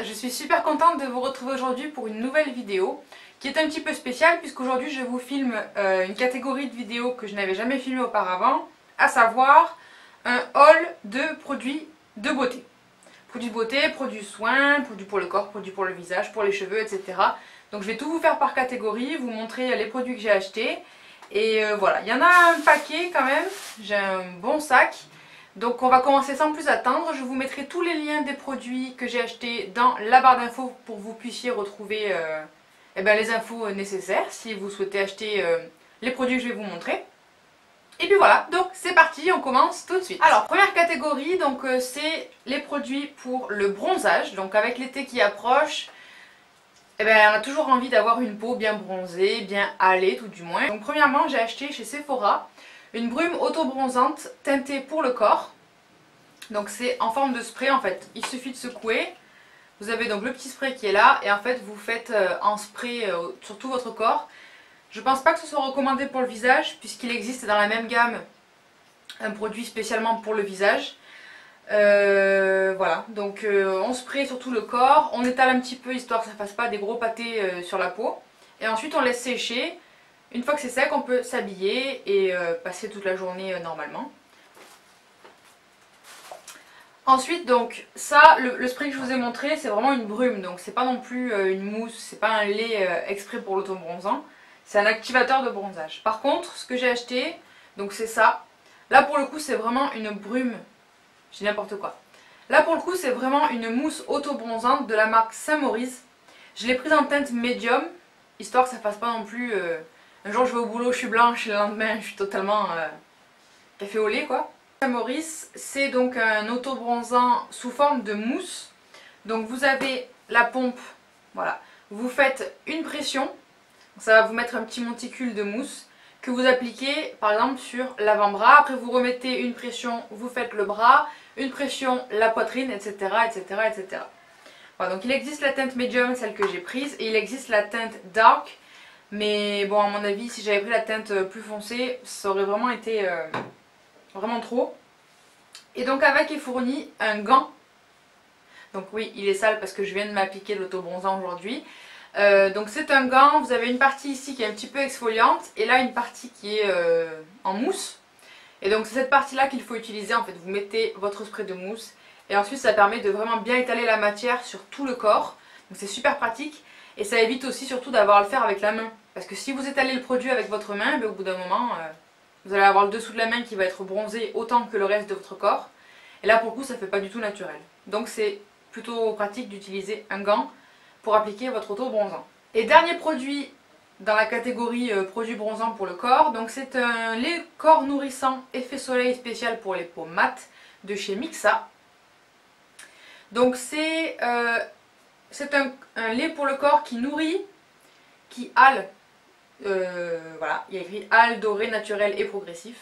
je suis super contente de vous retrouver aujourd'hui pour une nouvelle vidéo qui est un petit peu spéciale puisqu'aujourd'hui je vous filme une catégorie de vidéos que je n'avais jamais filmée auparavant, à savoir un haul de produits de beauté. Produits de beauté, produits soins, produits pour le corps, produits pour le visage, pour les cheveux, etc. Donc je vais tout vous faire par catégorie, vous montrer les produits que j'ai achetés. Et voilà, il y en a un paquet quand même, j'ai un bon sac. Donc on va commencer sans plus attendre, je vous mettrai tous les liens des produits que j'ai achetés dans la barre d'infos pour que vous puissiez retrouver les infos nécessaires si vous souhaitez acheter les produits que je vais vous montrer. Et puis voilà, donc c'est parti, on commence tout de suite. Alors première catégorie, donc c'est les produits pour le bronzage. Donc avec l'été qui approche, on a toujours envie d'avoir une peau bien bronzée, bien hâlée tout du moins. Donc premièrement j'ai acheté chez Sephora une brume auto-bronzante teintée pour le corps. Donc c'est en forme de spray en fait, il suffit de secouer. Vous avez donc le petit spray qui est là et en fait vous faites en spray sur tout votre corps. Je pense pas que ce soit recommandé pour le visage puisqu'il existe dans la même gamme un produit spécialement pour le visage. Voilà, donc on spray sur tout le corps, on étale un petit peu histoire que ça fasse pas des gros pâtés sur la peau. Et ensuite on laisse sécher. Une fois que c'est sec, on peut s'habiller et passer toute la journée normalement. Ensuite, donc ça, le spray que je vous ai montré, c'est vraiment une brume, donc c'est pas non plus une mousse, c'est pas un lait exprès pour l'auto-bronzant, c'est un activateur de bronzage. Par contre, ce que j'ai acheté, donc c'est ça. Là pour le coup, c'est vraiment une brume, je dis n'importe quoi. Là pour le coup, c'est vraiment une mousse auto-bronzante de la marque Saint-Maurice. Je l'ai prise en teinte médium, histoire que ça fasse pas non plus... Un jour je vais au boulot, je suis blanche, et le lendemain je suis totalement café au lait quoi. Saint-Maurice, c'est donc un auto-bronzant sous forme de mousse. Donc vous avez la pompe, voilà. Vous faites une pression, ça va vous mettre un petit monticule de mousse que vous appliquez par exemple sur l'avant-bras. Après vous remettez une pression, vous faites le bras, une pression la poitrine, etc. etc., etc. Voilà, donc il existe la teinte médium, celle que j'ai prise, et il existe la teinte dark. Mais bon, à mon avis, si j'avais pris la teinte plus foncée, ça aurait vraiment été vraiment trop. Et donc avec est fourni un gant. Donc oui, il est sale parce que je viens de m'appliquer l'auto-bronzant aujourd'hui. Donc c'est un gant, vous avez une partie ici qui est un petit peu exfoliante et là une partie qui est en mousse. Et donc c'est cette partie-là qu'il faut utiliser. En fait, vous mettez votre spray de mousse et ensuite ça permet de vraiment bien étaler la matière sur tout le corps. Donc c'est super pratique. Et ça évite aussi surtout d'avoir à le faire avec la main. Parce que si vous étalez le produit avec votre main, au bout d'un moment, vous allez avoir le dessous de la main qui va être bronzé autant que le reste de votre corps. Et là pour le coup ça ne fait pas du tout naturel. Donc c'est plutôt pratique d'utiliser un gant pour appliquer votre auto-bronzant. Et dernier produit dans la catégorie produits bronzants pour le corps. Donc c'est un lait corps nourrissant effet soleil spécial pour les peaux mates de chez Mixa. Donc c'est un lait pour le corps qui nourrit, qui hâle, voilà, il y a écrit hâle, doré, naturel et progressif,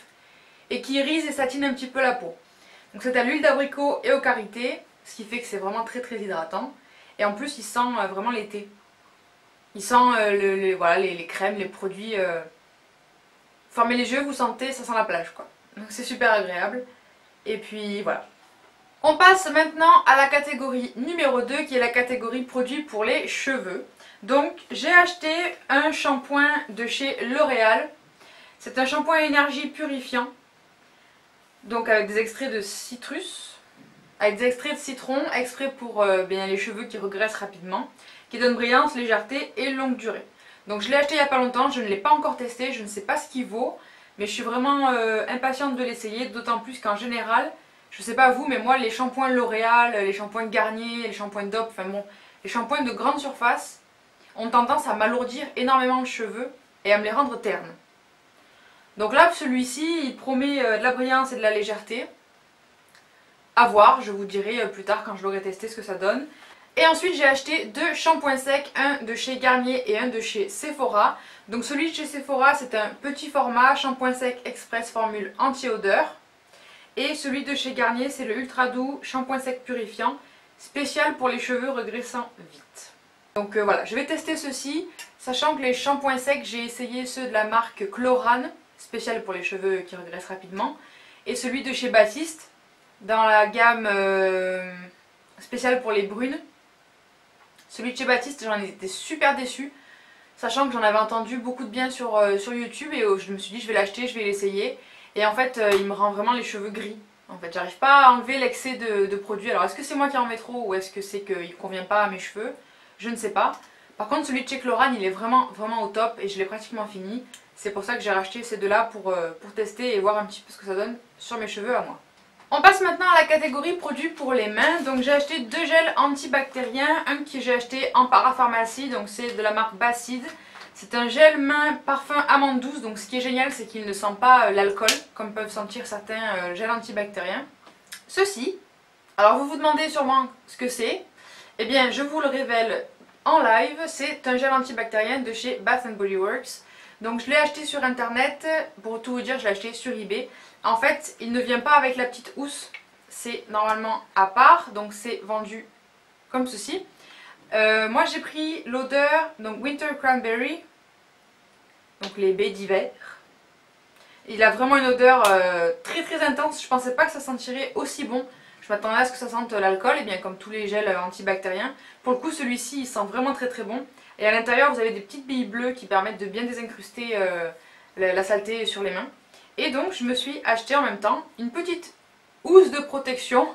et qui irise et satine un petit peu la peau. Donc c'est à l'huile d'abricot et aux karités, ce qui fait que c'est vraiment très très hydratant, et en plus il sent vraiment l'été. Il sent voilà, les crèmes, les produits, fermez les yeux, vous sentez, ça sent la plage quoi. Donc c'est super agréable, et puis voilà. On passe maintenant à la catégorie numéro 2 qui est la catégorie produits pour les cheveux. Donc j'ai acheté un shampoing de chez L'Oréal. C'est un shampoing à énergie purifiant. Donc avec des extraits de citrus, avec des extraits de citron, exprès pour les cheveux qui regraissent rapidement, qui donnent brillance, légèreté et longue durée. Donc je l'ai acheté il n'y a pas longtemps, je ne l'ai pas encore testé, je ne sais pas ce qu'il vaut, mais je suis vraiment impatiente de l'essayer, d'autant plus qu'en général... Je sais pas vous, mais moi les shampoings L'Oréal, les shampoings Garnier, les shampoings Dove, enfin bon, les shampoings de grande surface ont tendance à m'alourdir énormément les cheveux et à me les rendre ternes. Donc là, celui-ci, il promet de la brillance et de la légèreté. À voir, je vous dirai plus tard quand je l'aurai testé ce que ça donne. Et ensuite j'ai acheté deux shampoings secs, un de chez Garnier et un de chez Sephora. Donc celui de chez Sephora c'est un petit format, shampoing sec express formule anti-odeur. Et celui de chez Garnier, c'est le Ultra Doux Shampoing Sec Purifiant, spécial pour les cheveux regraissant vite. Donc voilà, je vais tester ceci, sachant que les shampoings secs, j'ai essayé ceux de la marque Chlorane, spécial pour les cheveux qui regraissent rapidement, et celui de chez Baptiste, dans la gamme spéciale pour les brunes. Celui de chez Baptiste, j'en étais super déçue, sachant que j'en avais entendu beaucoup de bien sur YouTube et je me suis dit je vais l'acheter, je vais l'essayer. Et en fait, il me rend vraiment les cheveux gris. En fait, j'arrive pas à enlever l'excès de produit. Alors, est-ce que c'est moi qui en mets trop ou est-ce que c'est qu'il convient pas à mes cheveux? Je ne sais pas. Par contre, celui de chez Chlorane, il est vraiment au top et je l'ai pratiquement fini. C'est pour ça que j'ai racheté ces deux-là pour tester et voir un petit peu ce que ça donne sur mes cheveux à moi. On passe maintenant à la catégorie produits pour les mains. Donc j'ai acheté deux gels antibactériens. Un que j'ai acheté en parapharmacie, donc c'est de la marque Bacide. C'est un gel main parfum amande douce. Donc ce qui est génial, c'est qu'il ne sent pas l'alcool, comme peuvent sentir certains gels antibactériens. Ceci, alors vous vous demandez sûrement ce que c'est. Eh bien, je vous le révèle en live. C'est un gel antibactérien de chez Bath Body Works. Donc je l'ai acheté sur internet, pour tout vous dire je l'ai acheté sur eBay. En fait il ne vient pas avec la petite housse, c'est normalement à part, donc c'est vendu comme ceci. Moi j'ai pris l'odeur, donc Winter Cranberry, donc les baies d'hiver. Il a vraiment une odeur très intense, je pensais pas que ça sentirait aussi bon. Je m'attendais à ce que ça sente l'alcool, et bien comme tous les gels antibactériens. Pour le coup celui-ci il sent vraiment très bon. Et à l'intérieur vous avez des petites billes bleues qui permettent de bien désincruster la saleté sur les mains. Et donc je me suis acheté en même temps une petite housse de protection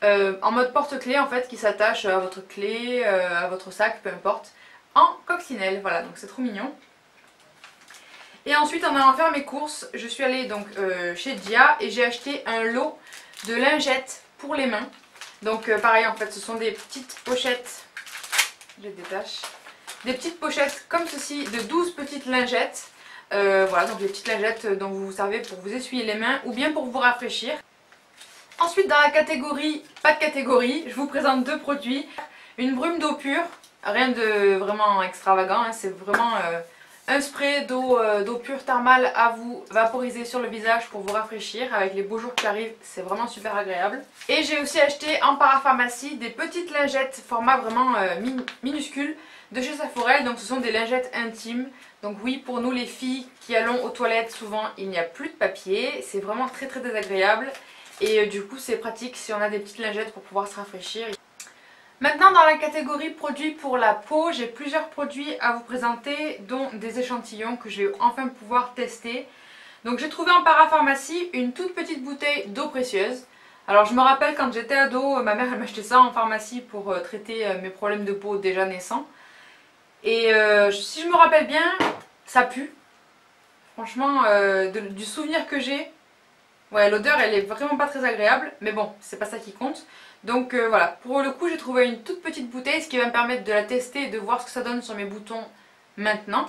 en mode porte-clés en fait, qui s'attache à votre clé, à votre sac, peu importe, en coccinelle. Voilà, donc c'est trop mignon. Et ensuite en allant faire mes courses, je suis allée donc chez Dia et j'ai acheté un lot de lingettes pour les mains. Donc pareil en fait, ce sont des petites pochettes, je les détache. Des petites pochettes comme ceci de 12 petites lingettes. Voilà, donc des petites lingettes dont vous vous servez pour vous essuyer les mains ou bien pour vous rafraîchir. Ensuite dans la catégorie, pas de catégorie, je vous présente deux produits. Une brume d'eau pure, rien de vraiment extravagant, hein, c'est vraiment un spray d'eau pure thermale à vous vaporiser sur le visage pour vous rafraîchir. Avec les beaux jours qui arrivent, c'est vraiment super agréable. Et j'ai aussi acheté en parapharmacie des petites lingettes format vraiment minuscule de chez Saforel. Donc ce sont des lingettes intimes. Donc oui, pour nous les filles qui allons aux toilettes, souvent il n'y a plus de papier. C'est vraiment très désagréable. Et du coup c'est pratique si on a des petites lingettes pour pouvoir se rafraîchir. Maintenant dans la catégorie produits pour la peau, j'ai plusieurs produits à vous présenter, dont des échantillons que je vais enfin pouvoir tester. Donc j'ai trouvé en parapharmacie une toute petite bouteille d'eau précieuse. Alors je me rappelle quand j'étais ado, ma mère elle m'achetait ça en pharmacie pour traiter mes problèmes de peau déjà naissants. Et si je me rappelle bien, ça pue. Franchement, du souvenir que j'ai, ouais, l'odeur elle est vraiment pas très agréable, mais bon, c'est pas ça qui compte. Donc voilà, pour le coup j'ai trouvé une toute petite bouteille, ce qui va me permettre de la tester et de voir ce que ça donne sur mes boutons maintenant.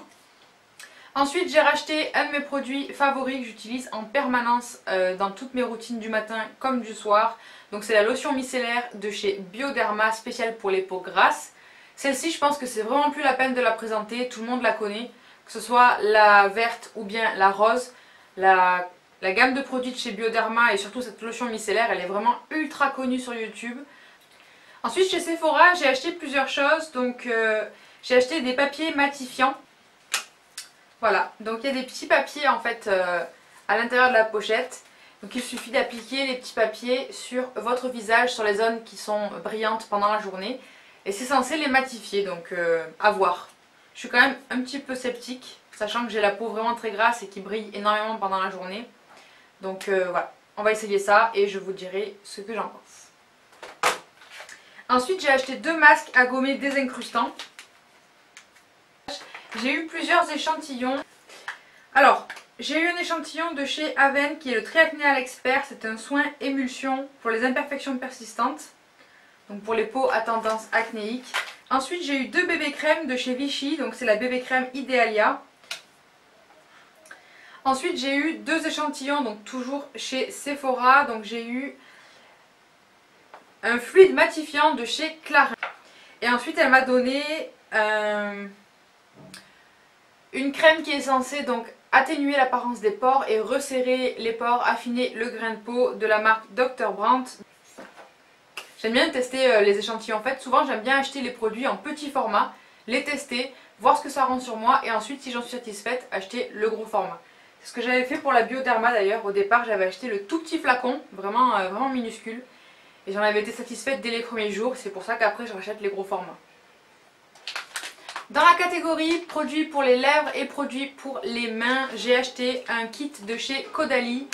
Ensuite j'ai racheté un de mes produits favoris que j'utilise en permanence dans toutes mes routines du matin comme du soir. Donc c'est la lotion micellaire de chez Bioderma, spéciale pour les peaux grasses. Celle-ci je pense que c'est vraiment plus la peine de la présenter, tout le monde la connaît. Que ce soit la verte ou bien la rose, la gamme de produits de chez Bioderma et surtout cette lotion micellaire, elle est vraiment ultra connue sur YouTube. Ensuite chez Sephora j'ai acheté plusieurs choses, donc j'ai acheté des papiers matifiants. Voilà, donc il y a des petits papiers en fait à l'intérieur de la pochette. Donc il suffit d'appliquer les petits papiers sur votre visage, sur les zones qui sont brillantes pendant la journée. Et c'est censé les matifier, donc à voir. Je suis quand même un petit peu sceptique, sachant que j'ai la peau vraiment très grasse et qui brille énormément pendant la journée. Donc voilà, on va essayer ça et je vous dirai ce que j'en pense. Ensuite j'ai acheté deux masques à gommer désincrustants. J'ai eu plusieurs échantillons. Alors, j'ai eu un échantillon de chez Aven qui est le Triacné à l'expert. C'est un soin émulsion pour les imperfections persistantes. Donc pour les peaux à tendance acnéique. Ensuite j'ai eu deux bébés crèmes de chez Vichy. Donc c'est la bébé crème Idealia. Ensuite j'ai eu deux échantillons, donc toujours chez Sephora. Donc j'ai eu un fluide matifiant de chez Clarins. Et ensuite elle m'a donné une crème qui est censée donc atténuer l'apparence des pores et resserrer les pores, affiner le grain de peau, de la marque Dr. Brandt. J'aime bien tester les échantillons. En fait souvent j'aime bien acheter les produits en petit format, les tester, voir ce que ça rend sur moi et ensuite si j'en suis satisfaite acheter le gros format. C'est ce que j'avais fait pour la Bioderma d'ailleurs. Au départ j'avais acheté le tout petit flacon, vraiment minuscule. Et j'en avais été satisfaite dès les premiers jours, c'est pour ça qu'après je rachète les gros formats. Dans la catégorie produits pour les lèvres et produits pour les mains, j'ai acheté un kit de chez Caudalie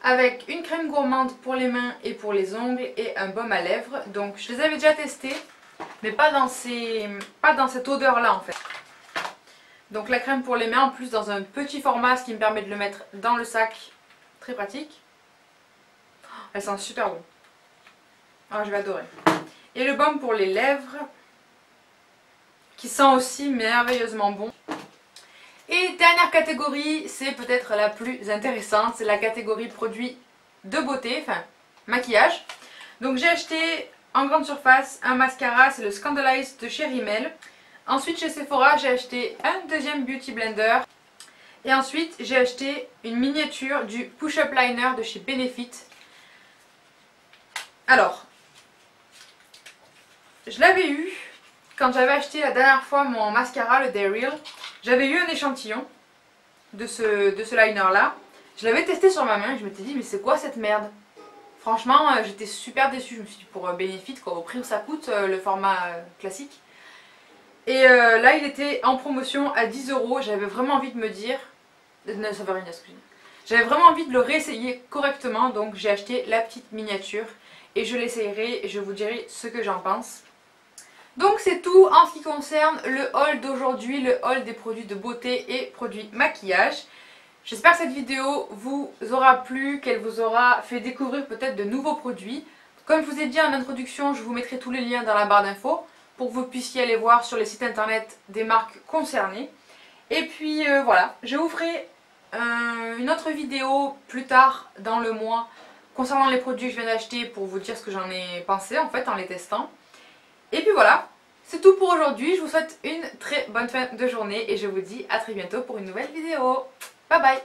avec une crème gourmande pour les mains et pour les ongles et un baume à lèvres. Donc je les avais déjà testés, mais pas dans cette odeur là en fait. Donc la crème pour les mains en plus dans un petit format, ce qui me permet de le mettre dans le sac, très pratique. Elle sent super bon. Ah, je vais adorer. Et le baume pour les lèvres, qui sent aussi merveilleusement bon. Et dernière catégorie, c'est peut-être la plus intéressante, c'est la catégorie produits de beauté, enfin maquillage. Donc j'ai acheté en grande surface un mascara, c'est le Scandalize de chez Rimmel. Ensuite chez Sephora, j'ai acheté un deuxième Beauty Blender. Et ensuite j'ai acheté une miniature du Push-Up Liner de chez Benefit. Alors, je l'avais eu quand j'avais acheté la dernière fois mon mascara, le Day Real. J'avais eu un échantillon de ce liner là. Je l'avais testé sur ma main et je m'étais dit mais c'est quoi cette merde? Franchement j'étais super déçue. Je me suis dit pour Benefit quoi, au prix où ça coûte, le format classique. Et là il était en promotion à 10 €. J'avais vraiment envie de me dire... Non, ça veut rien dire ce que j'ai dit. J'avais vraiment envie de le réessayer correctement, donc j'ai acheté la petite miniature. Et je l'essayerai et je vous dirai ce que j'en pense. Donc c'est tout en ce qui concerne le haul d'aujourd'hui, le haul des produits de beauté et produits maquillage. J'espère que cette vidéo vous aura plu, qu'elle vous aura fait découvrir peut-être de nouveaux produits. Comme je vous ai dit en introduction, je vous mettrai tous les liens dans la barre d'infos pour que vous puissiez aller voir sur les sites internet des marques concernées. Et puis voilà, je vous ferai une autre vidéo plus tard dans le mois concernant les produits que je viens d'acheter pour vous dire ce que j'en ai pensé en fait en les testant. Et puis voilà, c'est tout pour aujourd'hui. Je vous souhaite une très bonne fin de journée et je vous dis à très bientôt pour une nouvelle vidéo. Bye bye!